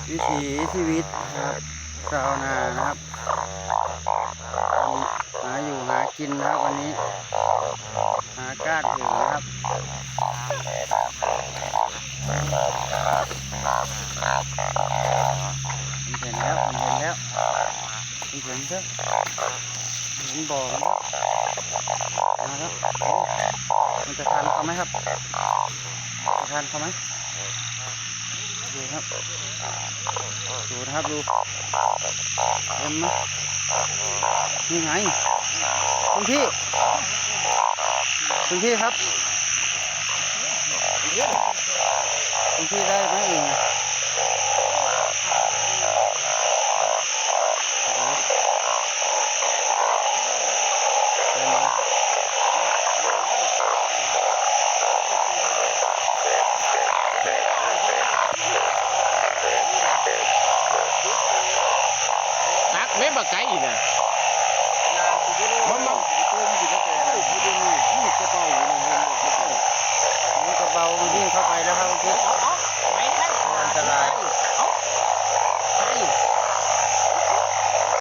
วิถีชีวิตนะครับชาวนานะครับหาอยู่หากินนะครับวันนี้หาก้านถึงนะครับเห็นแล้วเห็นแล้วเห็นแล้วเห็นบ่อนะครับมันจะทานเขาไหมครับจะทานเขาไหมดูครับดูนะครับดูเห็นไหมนี่ไงคุณพี่ครับคุณพี่ได้ไหมเองตักไม่บักไก่อีกนะ